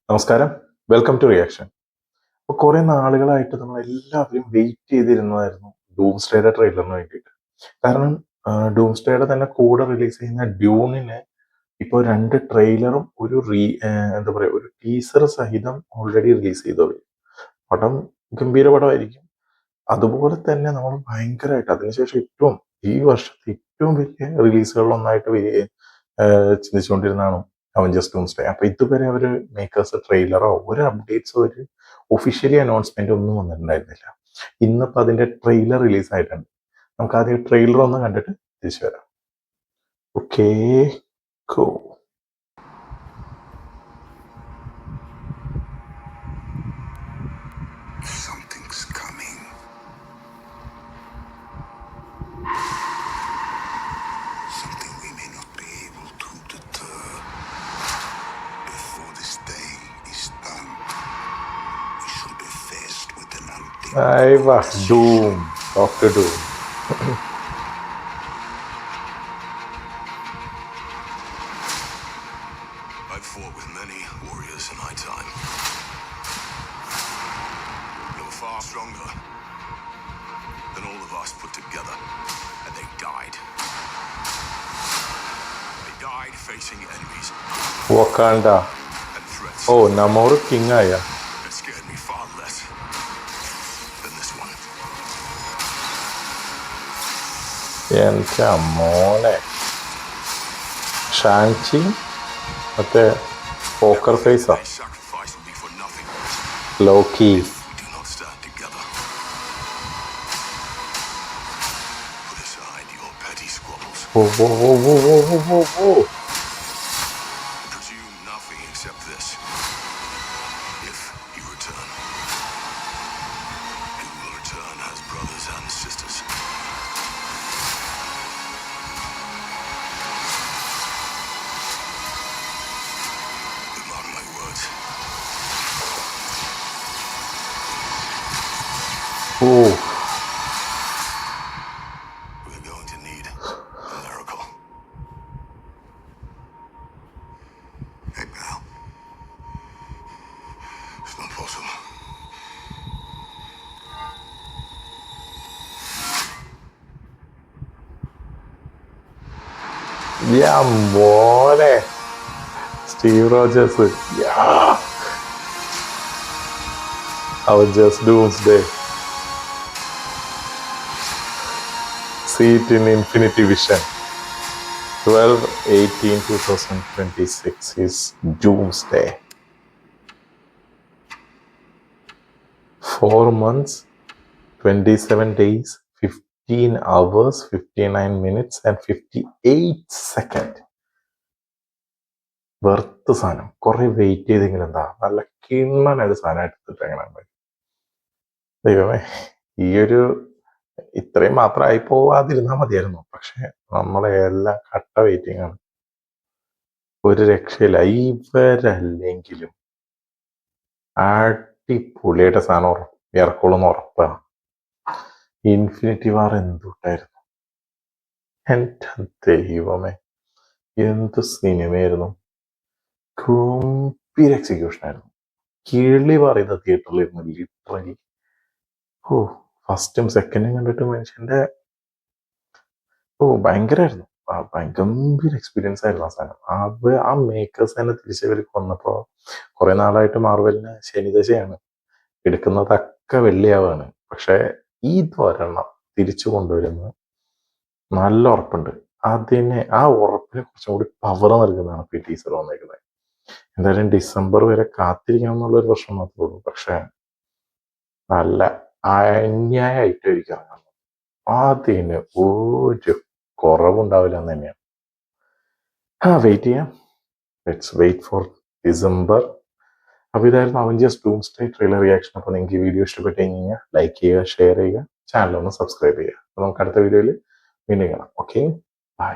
നമസ്കാരം, welcome to reaction. അപ്പോൾ കുറെ നാളുകളായിട്ട് നമ്മൾ എല്ലാവരും വെയിറ്റ് ചെയ്തിരുന്നതായിരുന്നു ഡൂംസ്ഡേയുടെ ട്രെയിലറിന് വേണ്ടിയിട്ട്. കാരണം ഡൂംസ്ഡേയുടെ തന്നെ കൂടെ റിലീസ് ചെയ്യുന്ന ഡ്യൂണിന് ഇപ്പോൾ 2 ട്രെയിലറും ഒരു എന്താ പറയുക, ഒരു ടീസർ സഹിതം ഓൾറെഡി റിലീസ് ചെയ്തു. പടം ഗംഭീര പടമായിരിക്കും. അതുപോലെ തന്നെ നമ്മൾ ഭയങ്കരമായിട്ട് അതിനുശേഷം ഈ വർഷത്തെ ഏറ്റവും വലിയ റിലീസുകളിലൊന്നായിട്ട് ചിന്തിച്ചുകൊണ്ടിരുന്നതാണ് അവഞ്ചേഴ്സ് ഡൂംസ്ഡേ. അപ്പൊ ഇതുവരെ അവര് മേക്കേഴ്സ് ട്രെയിലറോ ഒരു അപ്ഡേറ്റ്സോ ഒരു ഒഫീഷ്യലി അനൗൺസ്മെന്റ് ഒന്നും വന്നിട്ടുണ്ടായിരുന്നില്ല. ഇന്നിപ്പോ അതിന്റെ ട്രെയിലർ റിലീസ് ആയിട്ടുണ്ട്. നമുക്ക് ആദ്യം ട്രെയിലർ ഒന്ന് കണ്ടിട്ട് തിരിച്ചു വരാം. Okay, go. Something's coming. Something we may not be able to deter. Before this day is done, we shall be faced with an Aiva, Doom, Dr. Doom. I've fought with many warriors in my time. They were far stronger than all of us put together, and they died. They died facing enemies Wakanda. and threats. Oh, Namor King aya. It scared me far less than this one. എൻ്റെ മോനെ, Shang Chi മറ്റേ poker ഫേസാ, Today's sacrifice will be for nothing Loki. if we do not stand together. Put aside your petty squabbles. Presume nothing except this. If you return, you will return as brothers and sisters. Mark my words. Oh, We're going to need a miracle. Hey, pal. It's not possible. യാ മോനെ, Steve Rogers. Avengers doomsday. See it in Infinity Vision. 12/18/2026 is Doomsday. 4 months, 27 days, 15 hours, 59 minutes and 58 seconds. വെറുത്ത സാധനം. കുറെ wait ചെയ്തെങ്കിൽ എന്താ, നല്ല കിണ്ണനായിട്ട് സാധനം എടുത്തിട്ട് എങ്ങനെ ദൈവമേ. ഇത്രയും മാത്രമായി പോവാതിരുന്നാൽ മതിയായിരുന്നു. പക്ഷെ നമ്മളെ എല്ലാം കട്ട വെയിറ്റിംഗ് ആണ്. ഒരു രക്ഷയില്ല. ഇവരല്ലെങ്കിലും അടിപൊളിയായിട്ട് സാധനം ഇറക്കുള്ളൂന്ന് ഉറപ്പാണ്. ഇൻഫിനിറ്റി വാർ എന്തുട്ടായിരുന്നു, എൻ്റെ ദൈവമേ, എന്ത് സിനിമയായിരുന്നു. ഗംഭീര എക്സിക്യൂഷൻ ആയിരുന്നു. കിളി പറയുന്ന തിയേറ്ററിലിരുന്നു ലിറ്ററലി. ഫസ്റ്റും സെക്കൻഡും കണ്ടിട്ട് മനുഷ്യന്റെ ഭയങ്കരമായിരുന്നു. ഗംഭീര എക്സ്പീരിയൻസ് ആയിരുന്നു ആ സാധനം. ആ മേക്കേഴ്സ് തന്നെ തിരിച്ചവർക്ക് വന്നപ്പോ കുറെ നാളായിട്ട് മാർവലിന് ശനിദശയാണ്, എടുക്കുന്നതൊക്കെ വെള്ളിയാവാണ്. പക്ഷെ ഈ ഒരെണ്ണം തിരിച്ചു കൊണ്ടുവരുന്നത് നല്ല ഉറപ്പുണ്ട്. ആ ഉറപ്പിന് കുറച്ചും കൂടി പവർ നൽകുന്നതാണ് ഇപ്പൊ ഈ ടീസർ വന്നേക്കുന്നത്. എന്തായാലും ഡിസംബർ വരെ കാത്തിരിക്കണം എന്നുള്ളൊരു പ്രശ്നം മാത്രമേ ഉള്ളൂ. പക്ഷെ നല്ല അന്യായമായിട്ടായിരിക്കും അതിന് ഒരു കുറവുണ്ടാവില്ല എന്ന് തന്നെയാണ്. വെയിറ്റ് ചെയ്യാം. Let's wait for December. അപ്പോൾ ഇതായിരുന്നു അവഞ്ചേഴ്സ് ഡൂംസ്ഡേ ട്രെയിലർ റിയാക്ഷൻ. അപ്പോൾ നിങ്ങൾക്ക് ഈ വീഡിയോ ഇഷ്ടപ്പെട്ട് കഴിഞ്ഞാൽ ലൈക്ക് ചെയ്യുക, ഷെയർ ചെയ്യുക, ചാനൽ ഒന്ന് സബ്സ്ക്രൈബ് ചെയ്യുക. അപ്പോൾ നമുക്ക് അടുത്ത വീഡിയോയിൽ വീണ്ടും കാണാം. Okay, by.